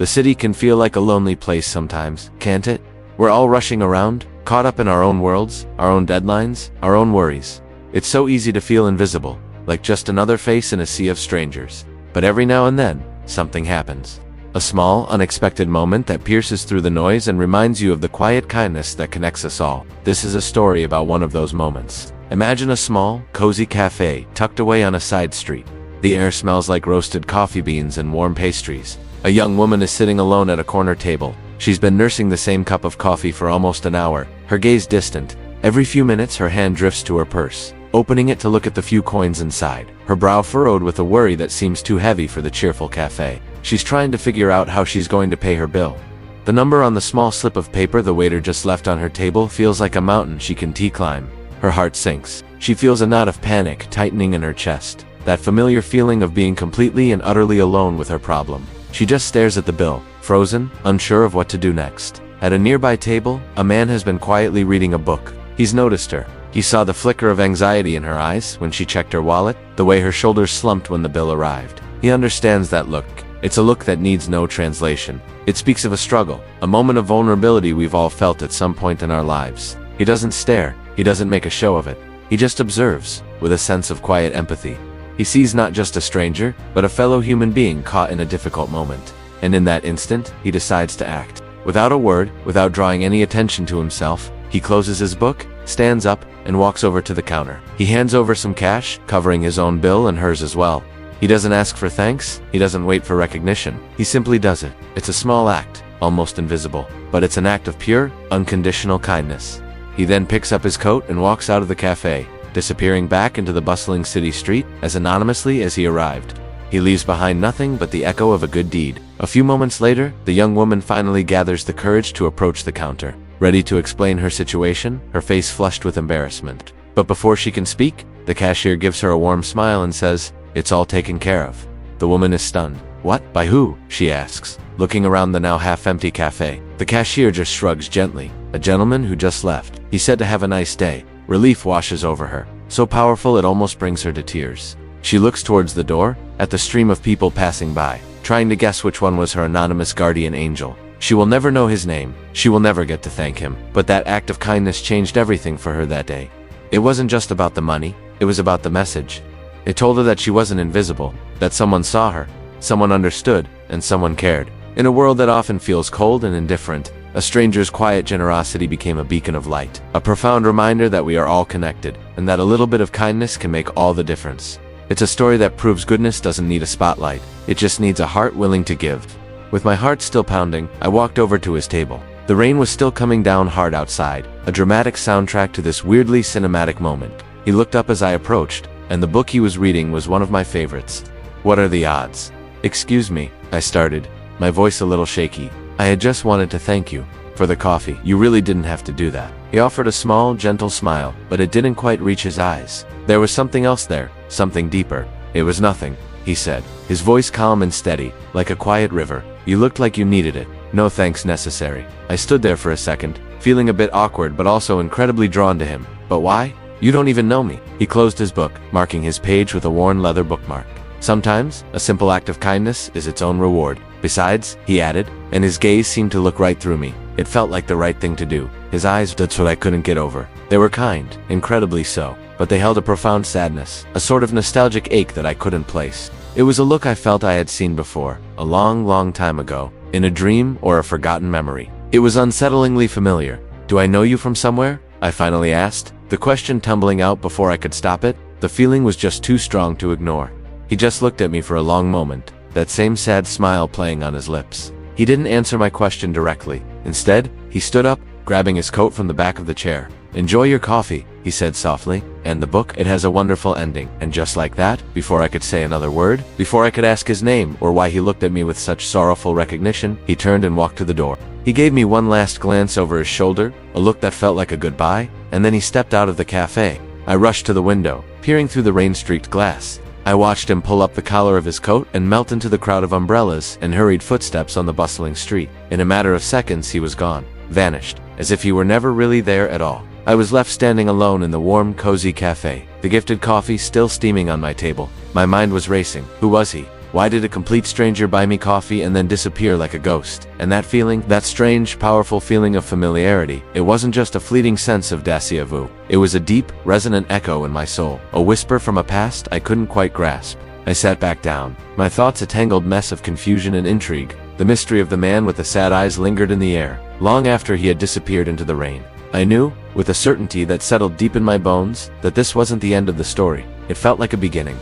The city can feel like a lonely place sometimes, can't it? We're all rushing around, caught up in our own worlds, our own deadlines, our own worries. It's so easy to feel invisible, like just another face in a sea of strangers. But every now and then, something happens. A small, unexpected moment that pierces through the noise and reminds you of the quiet kindness that connects us all. This is a story about one of those moments. Imagine a small, cozy cafe tucked away on a side street. The air smells like roasted coffee beans and warm pastries. A young woman is sitting alone at a corner table. She's been nursing the same cup of coffee for almost an hour, her gaze distant. Every few minutes her hand drifts to her purse, opening it to look at the few coins inside, her brow furrowed with a worry that seems too heavy for the cheerful cafe. She's trying to figure out how she's going to pay her bill. The number on the small slip of paper the waiter just left on her table feels like a mountain she can climb. Her heart sinks. She feels a knot of panic tightening in her chest, that familiar feeling of being completely and utterly alone with her problem. She just stares at the bill, frozen, unsure of what to do next. At a nearby table, a man has been quietly reading a book. He's noticed her. He saw the flicker of anxiety in her eyes when she checked her wallet, the way her shoulders slumped when the bill arrived. He understands that look. It's a look that needs no translation. It speaks of a struggle, a moment of vulnerability we've all felt at some point in our lives. He doesn't stare. He doesn't make a show of it. He just observes, with a sense of quiet empathy. He sees not just a stranger, but a fellow human being caught in a difficult moment. And in that instant, he decides to act. Without a word, without drawing any attention to himself, he closes his book, stands up, and walks over to the counter. He hands over some cash, covering his own bill and hers as well. He doesn't ask for thanks, he doesn't wait for recognition. He simply does it. It's a small act, almost invisible, but it's an act of pure, unconditional kindness. He then picks up his coat and walks out of the cafe, disappearing back into the bustling city street as anonymously as he arrived. He leaves behind nothing but the echo of a good deed. A few moments later, the young woman finally gathers the courage to approach the counter, ready to explain her situation, her face flushed with embarrassment. But before she can speak, the cashier gives her a warm smile and says, "It's all taken care of." The woman is stunned. "What? By who?" she asks, looking around the now half-empty cafe. The cashier just shrugs gently. "A gentleman who just left. He said to have a nice day." Relief washes over her, so powerful it almost brings her to tears. She looks towards the door, at the stream of people passing by, trying to guess which one was her anonymous guardian angel. She will never know his name. She will never get to thank him. But that act of kindness changed everything for her that day. It wasn't just about the money, it was about the message. It told her that she wasn't invisible, that someone saw her, someone understood, and someone cared. In a world that often feels cold and indifferent, a stranger's quiet generosity became a beacon of light, a profound reminder that we are all connected, and that a little bit of kindness can make all the difference. It's a story that proves goodness doesn't need a spotlight, it just needs a heart willing to give. With my heart still pounding, I walked over to his table. The rain was still coming down hard outside, a dramatic soundtrack to this weirdly cinematic moment. He looked up as I approached, and the book he was reading was one of my favorites. "What are the odds?" "Excuse me," I started, my voice a little shaky. "I had just wanted to thank you for the coffee. You really didn't have to do that." He offered a small, gentle smile, but it didn't quite reach his eyes. There was something else there, something deeper. "It was nothing," he said, his voice calm and steady, like a quiet river. "You looked like you needed it. No thanks necessary." I stood there for a second, feeling a bit awkward but also incredibly drawn to him. "But why? You don't even know me." He closed his book, marking his page with a worn leather bookmark. "Sometimes, a simple act of kindness is its own reward. Besides," he added, and his gaze seemed to look right through me. It felt like the right thing to do. His eyes, that's what I couldn't get over. They were kind, incredibly so, but they held a profound sadness, a sort of nostalgic ache that I couldn't place. It was a look I felt I had seen before, a long, long time ago, in a dream or a forgotten memory. It was unsettlingly familiar. "Do I know you from somewhere?" I finally asked, the question tumbling out before I could stop it. The feeling was just too strong to ignore. He just looked at me for a long moment, that same sad smile playing on his lips. He didn't answer my question directly. Instead, he stood up, grabbing his coat from the back of the chair. "Enjoy your coffee," he said softly. "And the book, it has a wonderful ending." And just like that, before I could say another word, before I could ask his name or why he looked at me with such sorrowful recognition, he turned and walked to the door. He gave me one last glance over his shoulder, a look that felt like a goodbye, and then he stepped out of the cafe. I rushed to the window, peering through the rain-streaked glass. I watched him pull up the collar of his coat and melt into the crowd of umbrellas and hurried footsteps on the bustling street. In a matter of seconds he was gone, vanished, as if he were never really there at all. I was left standing alone in the warm, cozy cafe, the gifted coffee still steaming on my table. My mind was racing. Who was he? Why did a complete stranger buy me coffee and then disappear like a ghost? And that feeling, that strange, powerful feeling of familiarity, it wasn't just a fleeting sense of déjà vu. It was a deep, resonant echo in my soul, a whisper from a past I couldn't quite grasp. I sat back down, my thoughts a tangled mess of confusion and intrigue. The mystery of the man with the sad eyes lingered in the air, long after he had disappeared into the rain. I knew, with a certainty that settled deep in my bones, that this wasn't the end of the story. It felt like a beginning.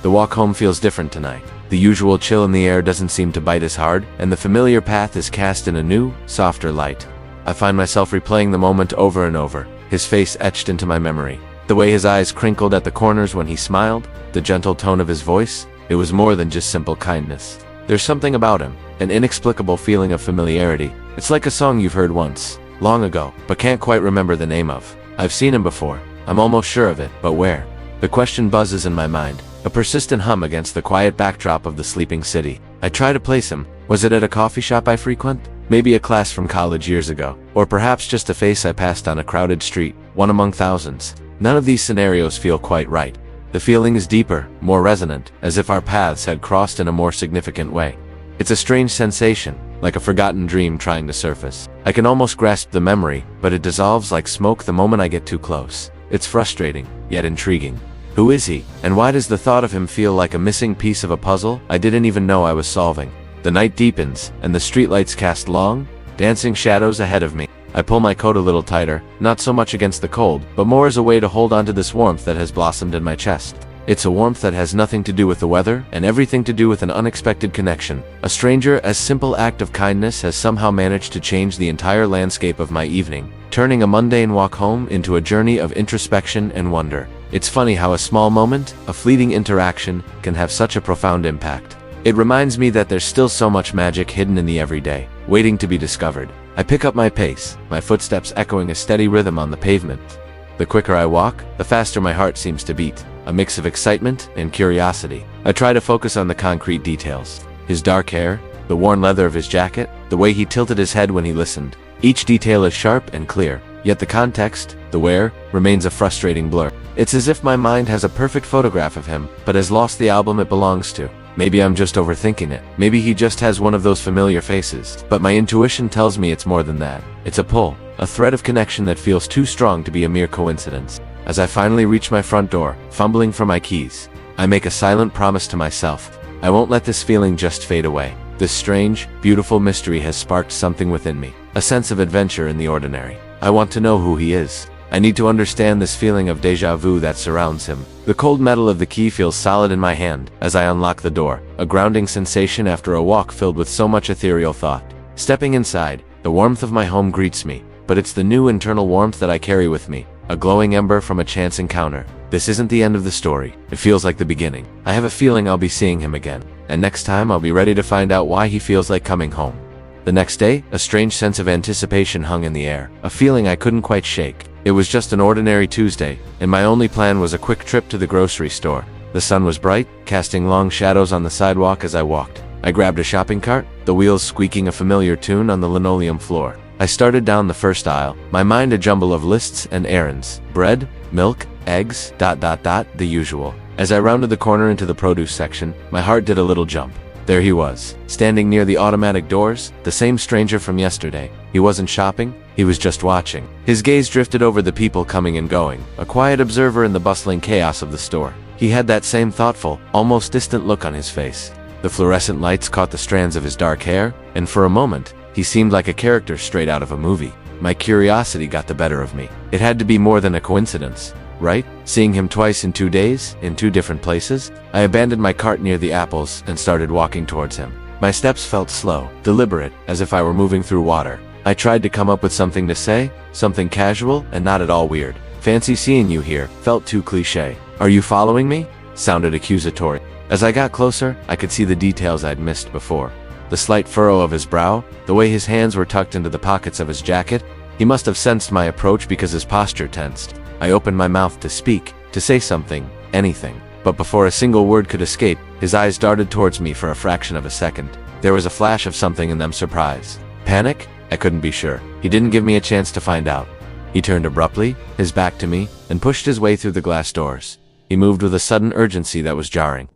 The walk home feels different tonight. The usual chill in the air doesn't seem to bite as hard, and the familiar path is cast in a new, softer light. I find myself replaying the moment over and over, his face etched into my memory. The way his eyes crinkled at the corners when he smiled, the gentle tone of his voice, it was more than just simple kindness. There's something about him, an inexplicable feeling of familiarity. It's like a song you've heard once, long ago, but can't quite remember the name of. I've seen him before. I'm almost sure of it, but where? The question buzzes in my mind, a persistent hum against the quiet backdrop of the sleeping city. I try to place him. Was it at a coffee shop I frequent? Maybe a class from college years ago. Or perhaps just a face I passed on a crowded street, one among thousands. None of these scenarios feel quite right. The feeling is deeper, more resonant, as if our paths had crossed in a more significant way. It's a strange sensation, like a forgotten dream trying to surface. I can almost grasp the memory, but it dissolves like smoke the moment I get too close. It's frustrating, yet intriguing. Who is he, and why does the thought of him feel like a missing piece of a puzzle I didn't even know I was solving? The night deepens, and the streetlights cast long, dancing shadows ahead of me. I pull my coat a little tighter, not so much against the cold, but more as a way to hold onto this warmth that has blossomed in my chest. It's a warmth that has nothing to do with the weather, and everything to do with an unexpected connection. A stranger, as simple act of kindness has somehow managed to change the entire landscape of my evening, turning a mundane walk home into a journey of introspection and wonder. It's funny how a small moment, a fleeting interaction, can have such a profound impact. It reminds me that there's still so much magic hidden in the everyday, waiting to be discovered. I pick up my pace, my footsteps echoing a steady rhythm on the pavement. The quicker I walk, the faster my heart seems to beat, a mix of excitement and curiosity. I try to focus on the concrete details. His dark hair, the worn leather of his jacket, the way he tilted his head when he listened. Each detail is sharp and clear, yet the context, the where, remains a frustrating blur. It's as if my mind has a perfect photograph of him, but has lost the album it belongs to. Maybe I'm just overthinking it. Maybe he just has one of those familiar faces. But my intuition tells me it's more than that. It's a pull, a thread of connection that feels too strong to be a mere coincidence. As I finally reach my front door, fumbling for my keys, I make a silent promise to myself. I won't let this feeling just fade away. This strange, beautiful mystery has sparked something within me, a sense of adventure in the ordinary. I want to know who he is. I need to understand this feeling of déjà vu that surrounds him. The cold metal of the key feels solid in my hand as I unlock the door, a grounding sensation after a walk filled with so much ethereal thought. Stepping inside, the warmth of my home greets me, but it's the new internal warmth that I carry with me, a glowing ember from a chance encounter. This isn't the end of the story. It feels like the beginning. I have a feeling I'll be seeing him again, and next time I'll be ready to find out why he feels like coming home. The next day, a strange sense of anticipation hung in the air, a feeling I couldn't quite shake. It was just an ordinary Tuesday, and my only plan was a quick trip to the grocery store. The sun was bright, casting long shadows on the sidewalk as I walked. I grabbed a shopping cart, the wheels squeaking a familiar tune on the linoleum floor. I started down the first aisle, my mind a jumble of lists and errands. Bread, milk, eggs, the usual. As I rounded the corner into the produce section, my heart did a little jump. There he was, standing near the automatic doors, the same stranger from yesterday. He wasn't shopping, he was just watching. His gaze drifted over the people coming and going, a quiet observer in the bustling chaos of the store. He had that same thoughtful, almost distant look on his face. The fluorescent lights caught the strands of his dark hair, and for a moment, he seemed like a character straight out of a movie. My curiosity got the better of me. It had to be more than a coincidence, right? Seeing him twice in 2 days, in 2 different places? I abandoned my cart near the apples and started walking towards him. My steps felt slow, deliberate, as if I were moving through water. I tried to come up with something to say, something casual and not at all weird. Fancy seeing you here, felt too cliché. Are you following me? Sounded accusatory. As I got closer, I could see the details I'd missed before. The slight furrow of his brow, the way his hands were tucked into the pockets of his jacket. He must have sensed my approach because his posture tensed. I opened my mouth to speak, to say something, anything. But before a single word could escape, his eyes darted towards me for a fraction of a second. There was a flash of something in them: surprise. Panic? I couldn't be sure. He didn't give me a chance to find out. He turned abruptly, his back to me, and pushed his way through the glass doors. He moved with a sudden urgency that was jarring.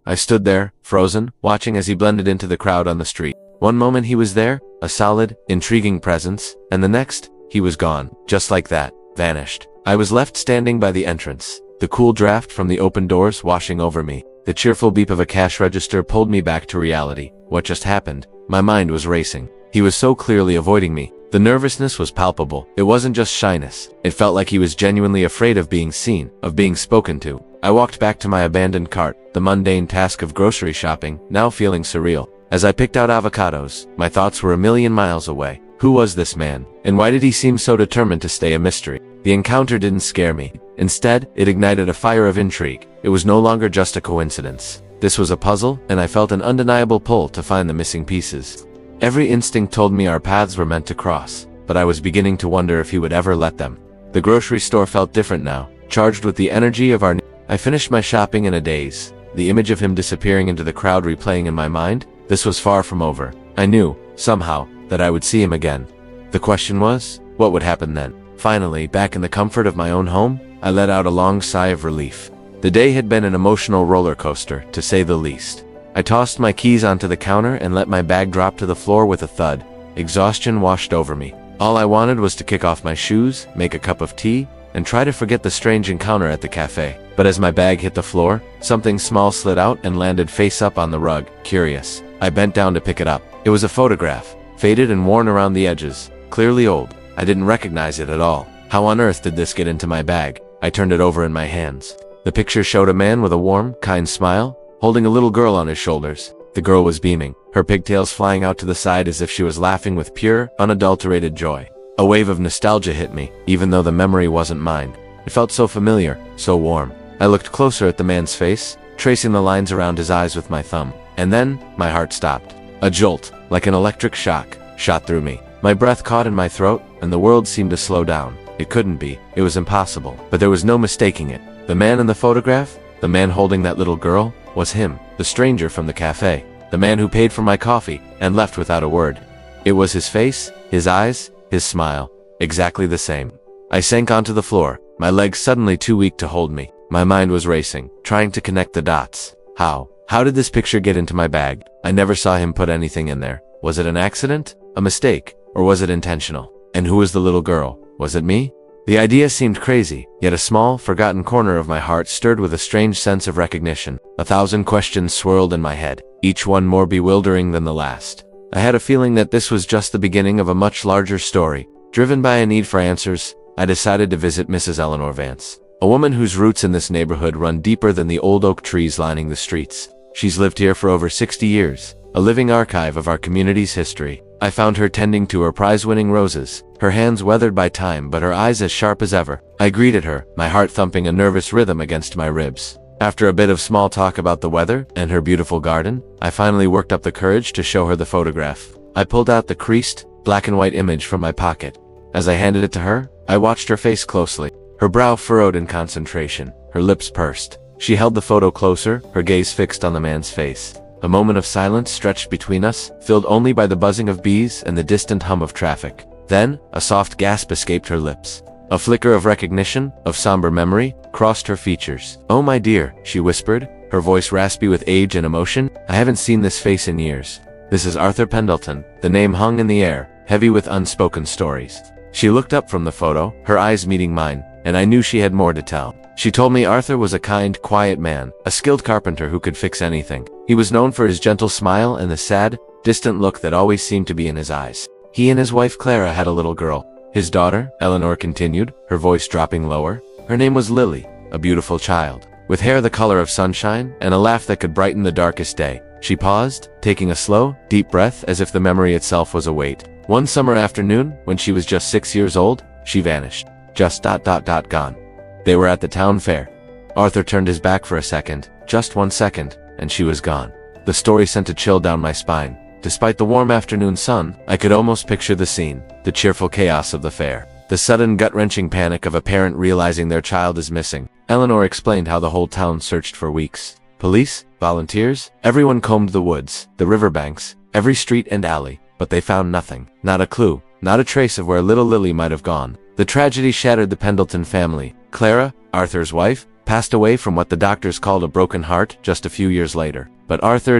I stood there, frozen, watching as he blended into the crowd on the street. One moment he was there, a solid, intriguing presence, and the next, he was gone, just like that, vanished. I was left standing by the entrance, the cool draft from the open doors washing over me. The cheerful beep of a cash register pulled me back to reality. What just happened? My mind was racing. He was so clearly avoiding me. The nervousness was palpable. It wasn't just shyness. It felt like he was genuinely afraid of being seen, of being spoken to. I walked back to my abandoned cart, the mundane task of grocery shopping, now feeling surreal. As I picked out avocados, my thoughts were a million miles away. Who was this man? And why did he seem so determined to stay a mystery? The encounter didn't scare me. Instead, it ignited a fire of intrigue. It was no longer just a coincidence. This was a puzzle, and I felt an undeniable pull to find the missing pieces. Every instinct told me our paths were meant to cross, but I was beginning to wonder if he would ever let them. The grocery store felt different now, charged with the energy of our... I finished my shopping in a daze. The image of him disappearing into the crowd replaying in my mind. This was far from over. I knew, somehow, that I would see him again. The question was, what would happen then? Finally, back in the comfort of my own home, I let out a long sigh of relief. The day had been an emotional roller coaster, to say the least. I tossed my keys onto the counter and let my bag drop to the floor with a thud. Exhaustion washed over me. All I wanted was to kick off my shoes, make a cup of tea, and try to forget the strange encounter at the cafe. But as my bag hit the floor, something small slid out and landed face up on the rug. Curious. I bent down to pick it up. It was a photograph, faded and worn around the edges, clearly old. I didn't recognize it at all. How on earth did this get into my bag? I turned it over in my hands. The picture showed a man with a warm, kind smile, holding a little girl on his shoulders. The girl was beaming, her pigtails flying out to the side as if she was laughing with pure, unadulterated joy. A wave of nostalgia hit me, even though the memory wasn't mine. It felt so familiar, so warm. I looked closer at the man's face, tracing the lines around his eyes with my thumb. And then, my heart stopped. A jolt, like an electric shock, shot through me. My breath caught in my throat, and the world seemed to slow down. It couldn't be. It was impossible. But there was no mistaking it. The man in the photograph, the man holding that little girl, was him, the stranger from the cafe. The man who paid for my coffee, and left without a word. It was his face, his eyes, his smile, exactly the same. I sank onto the floor, my legs suddenly too weak to hold me. My mind was racing, trying to connect the dots. How did this picture get into my bag? I never saw him put anything in there. Was it an accident? A mistake? Or was it intentional? And who was the little girl? Was it me? The idea seemed crazy, yet a small, forgotten corner of my heart stirred with a strange sense of recognition. 1,000 questions swirled in my head, each one more bewildering than the last. I had a feeling that this was just the beginning of a much larger story. Driven by a need for answers, I decided to visit Mrs. Eleanor Vance, a woman whose roots in this neighborhood run deeper than the old oak trees lining the streets. She's lived here for over 60 years, a living archive of our community's history. I found her tending to her prize-winning roses, her hands weathered by time but her eyes as sharp as ever. I greeted her, my heart thumping a nervous rhythm against my ribs. After a bit of small talk about the weather and her beautiful garden, I finally worked up the courage to show her the photograph. I pulled out the creased, black and white image from my pocket. As I handed it to her, I watched her face closely. Her brow furrowed in concentration, her lips pursed. She held the photo closer, her gaze fixed on the man's face. A moment of silence stretched between us, filled only by the buzzing of bees and the distant hum of traffic. Then, a soft gasp escaped her lips. A flicker of recognition, of somber memory, crossed her features. "Oh my dear," she whispered, her voice raspy with age and emotion. "I haven't seen this face in years. This is Arthur Pendleton." The name hung in the air, heavy with unspoken stories. She looked up from the photo, her eyes meeting mine, and I knew she had more to tell. She told me Arthur was a kind, quiet man, a skilled carpenter who could fix anything. He was known for his gentle smile and the sad, distant look that always seemed to be in his eyes. He and his wife Clara had a little girl. His daughter, Eleanor continued, her voice dropping lower. Her name was Lily, a beautiful child, with hair the color of sunshine and a laugh that could brighten the darkest day. She paused, taking a slow, deep breath as if the memory itself was a weight. One summer afternoon, when she was just 6 years old, she vanished. Just gone. They were at the town fair. Arthur turned his back for a second, just 1 second, and she was gone. The story sent a chill down my spine. Despite the warm afternoon sun, I could almost picture the scene, the cheerful chaos of the fair, the sudden gut-wrenching panic of a parent realizing their child is missing. Eleanor explained how the whole town searched for weeks. Police, volunteers, everyone combed the woods, the riverbanks, every street and alley, but they found nothing. Not a clue, not a trace of where little Lily might have gone. The tragedy shattered the Pendleton family. Clara, Arthur's wife, passed away from what the doctors called a broken heart just a few years later. But Arthur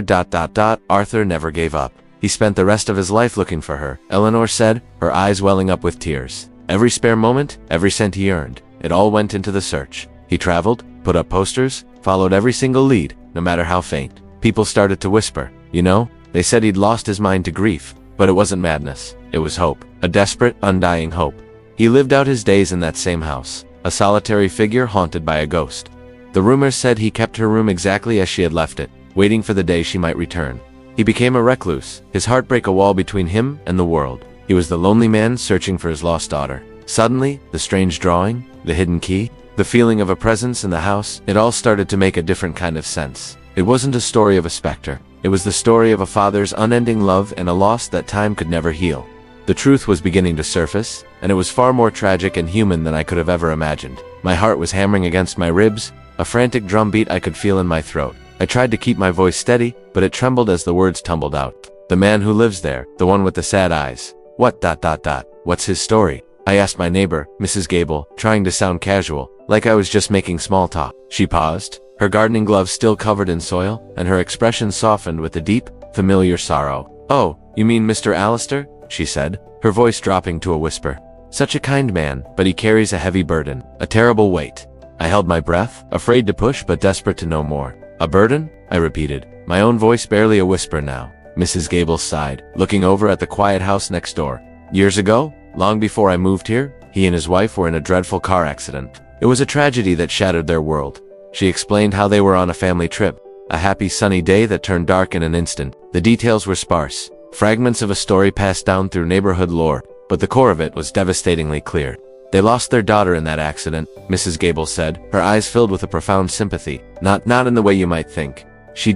never gave up. He spent the rest of his life looking for her, Eleanor said, her eyes welling up with tears. Every spare moment, every cent he earned, it all went into the search. He traveled, put up posters, followed every single lead, no matter how faint. People started to whisper, you know, they said he'd lost his mind to grief. But it wasn't madness, it was hope. A desperate, undying hope. He lived out his days in that same house, a solitary figure haunted by a ghost. The rumors said he kept her room exactly as she had left it, waiting for the day she might return. He became a recluse, his heartbreak a wall between him and the world. He was the lonely man searching for his lost daughter. Suddenly, the strange drawing, the hidden key, the feeling of a presence in the house, it all started to make a different kind of sense. It wasn't a story of a specter. It was the story of a father's unending love and a loss that time could never heal. The truth was beginning to surface, and it was far more tragic and human than I could have ever imagined. My heart was hammering against my ribs, a frantic drumbeat I could feel in my throat. I tried to keep my voice steady, but it trembled as the words tumbled out. The man who lives there, the one with the sad eyes. What's his story? I asked my neighbor, Mrs. Gable, trying to sound casual, like I was just making small talk. She paused, her gardening gloves still covered in soil, and her expression softened with a deep, familiar sorrow. "Oh, you mean Mr. Allister?" she said, her voice dropping to a whisper. "Such a kind man, but he carries a heavy burden, a terrible weight." I held my breath, afraid to push but desperate to know more. "A burden?" I repeated, my own voice barely a whisper now. Mrs. Gable sighed, looking over at the quiet house next door. "Years ago, long before I moved here, he and his wife were in a dreadful car accident. It was a tragedy that shattered their world." She explained how they were on a family trip, a happy sunny day that turned dark in an instant. The details were sparse, fragments of a story passed down through neighborhood lore, but the core of it was devastatingly clear. "They lost their daughter in that accident," Mrs. Gable said, her eyes filled with a profound sympathy. Not in the way you might think. She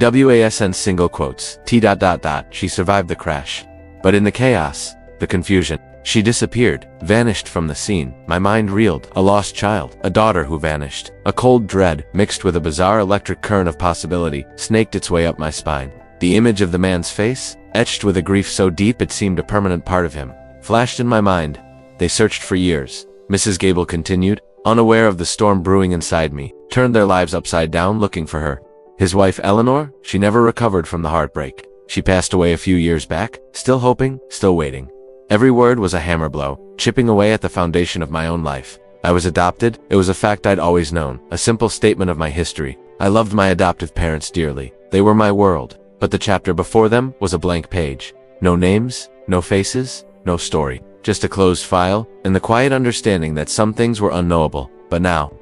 single quotes, she survived the crash. But in the chaos, the confusion, she disappeared, vanished from the scene. My mind reeled. A lost child, a daughter who vanished. A cold dread, mixed with a bizarre electric current of possibility, snaked its way up my spine. The image of the man's face, etched with a grief so deep it seemed a permanent part of him, flashed in my mind. "They searched for years," Mrs. Gable continued, unaware of the storm brewing inside me, turned their lives upside down looking for her. His wife Eleanor, she never recovered from the heartbreak. She passed away a few years back, still hoping, still waiting. Every word was a hammer blow, chipping away at the foundation of my own life. I was adopted, it was a fact I'd always known, a simple statement of my history. I loved my adoptive parents dearly. They were my world. But the chapter before them was a blank page. No names, no faces, no story. Just a closed file, and the quiet understanding that some things were unknowable. But now,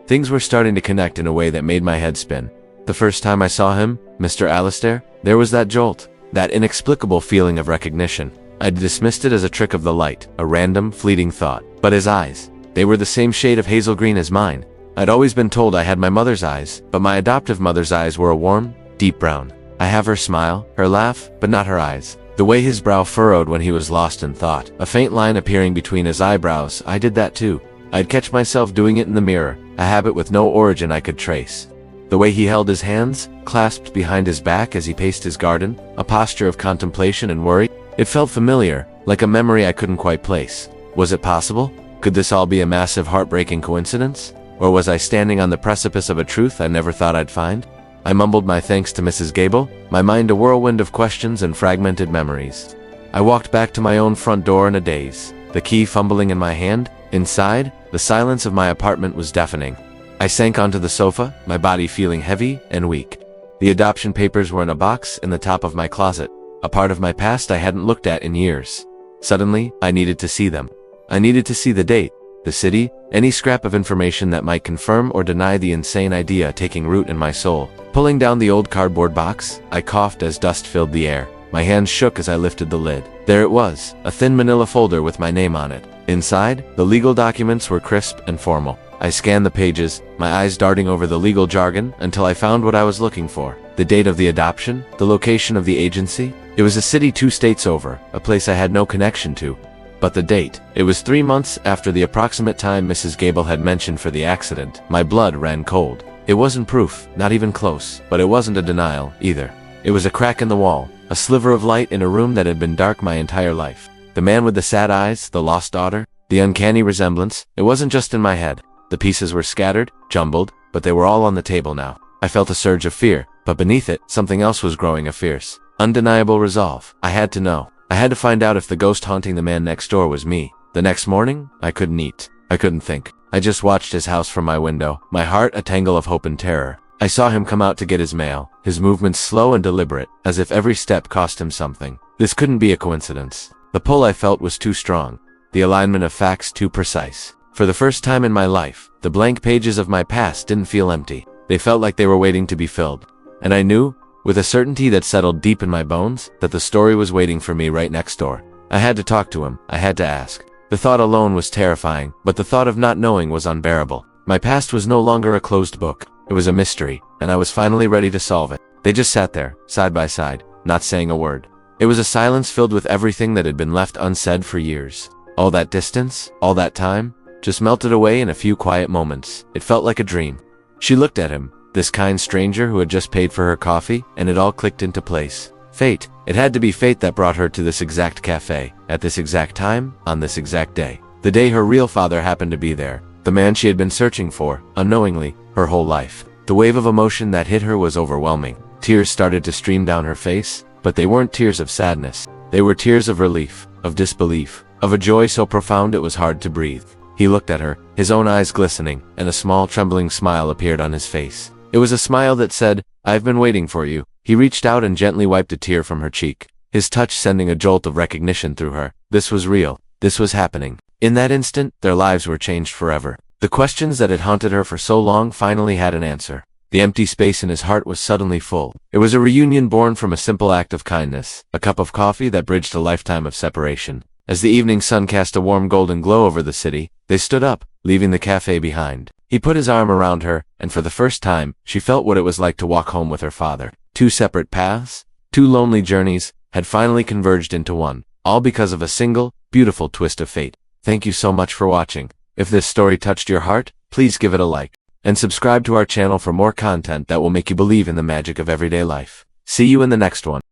things were starting to connect in a way that made my head spin. The first time I saw him, Mr. Allister, there was that jolt, that inexplicable feeling of recognition. I'd dismissed it as a trick of the light, a random, fleeting thought. But his eyes, they were the same shade of hazel green as mine. I'd always been told I had my mother's eyes, but my adoptive mother's eyes were a warm, deep brown. I have her smile, her laugh, but not her eyes. The way his brow furrowed when he was lost in thought, a faint line appearing between his eyebrows, I did that too. I'd catch myself doing it in the mirror, a habit with no origin I could trace. The way he held his hands, clasped behind his back as he paced his garden, a posture of contemplation and worry, it felt familiar, like a memory I couldn't quite place. Was it possible? Could this all be a massive, heartbreaking coincidence? Or was I standing on the precipice of a truth I never thought I'd find? I mumbled my thanks to Mrs. Gable, my mind a whirlwind of questions and fragmented memories. I walked back to my own front door in a daze, the key fumbling in my hand. Inside, the silence of my apartment was deafening. I sank onto the sofa, my body feeling heavy and weak. The adoption papers were in a box in the top of my closet, a part of my past I hadn't looked at in years. Suddenly, I needed to see them. I needed to see the date, the city, any scrap of information that might confirm or deny the insane idea taking root in my soul. Pulling down the old cardboard box, I coughed as dust filled the air. My hands shook as I lifted the lid. There it was, a thin manila folder with my name on it. Inside, the legal documents were crisp and formal. I scanned the pages, my eyes darting over the legal jargon until I found what I was looking for. The date of the adoption, the location of the agency. It was a city 2 states over, a place I had no connection to. But the date, it was 3 months after the approximate time Mrs. Gable had mentioned for the accident. My blood ran cold. It wasn't proof, not even close, but it wasn't a denial, either. It was a crack in the wall, a sliver of light in a room that had been dark my entire life. The man with the sad eyes, the lost daughter, the uncanny resemblance. It wasn't just in my head. The pieces were scattered, jumbled, but they were all on the table now. I felt a surge of fear, but beneath it, something else was growing, a fierce, undeniable resolve. I had to know. I had to find out if the ghost haunting the man next door was me. The next morning, I couldn't eat. I couldn't think. I just watched his house from my window, my heart a tangle of hope and terror. I saw him come out to get his mail, his movements slow and deliberate, as if every step cost him something. This couldn't be a coincidence. The pull I felt was too strong, the alignment of facts too precise. For the first time in my life, the blank pages of my past didn't feel empty. They felt like they were waiting to be filled. And I knew, with a certainty that settled deep in my bones, that the story was waiting for me right next door. I had to talk to him. I had to ask. The thought alone was terrifying, but the thought of not knowing was unbearable. My past was no longer a closed book. It was a mystery, and I was finally ready to solve it. They just sat there, side by side, not saying a word. It was a silence filled with everything that had been left unsaid for years. All that distance, all that time, just melted away in a few quiet moments. It felt like a dream. She looked at him, this kind stranger who had just paid for her coffee, and it all clicked into place. Fate. It had to be fate that brought her to this exact cafe, at this exact time, on this exact day. The day her real father happened to be there. The man she had been searching for, unknowingly, her whole life. The wave of emotion that hit her was overwhelming. Tears started to stream down her face, but they weren't tears of sadness. They were tears of relief, of disbelief, of a joy so profound it was hard to breathe. He looked at her, his own eyes glistening, and a small trembling smile appeared on his face. It was a smile that said, "I've been waiting for you." He reached out and gently wiped a tear from her cheek, his touch sending a jolt of recognition through her. This was real. This was happening. In that instant, their lives were changed forever. The questions that had haunted her for so long finally had an answer. The empty space in his heart was suddenly full. It was a reunion born from a simple act of kindness, a cup of coffee that bridged a lifetime of separation. As the evening sun cast a warm golden glow over the city, they stood up, leaving the cafe behind. He put his arm around her, and for the first time, she felt what it was like to walk home with her father. Two separate paths, two lonely journeys, had finally converged into one, all because of a single, beautiful twist of fate. Thank you so much for watching. If this story touched your heart, please give it a like, and subscribe to our channel for more content that will make you believe in the magic of everyday life. See you in the next one.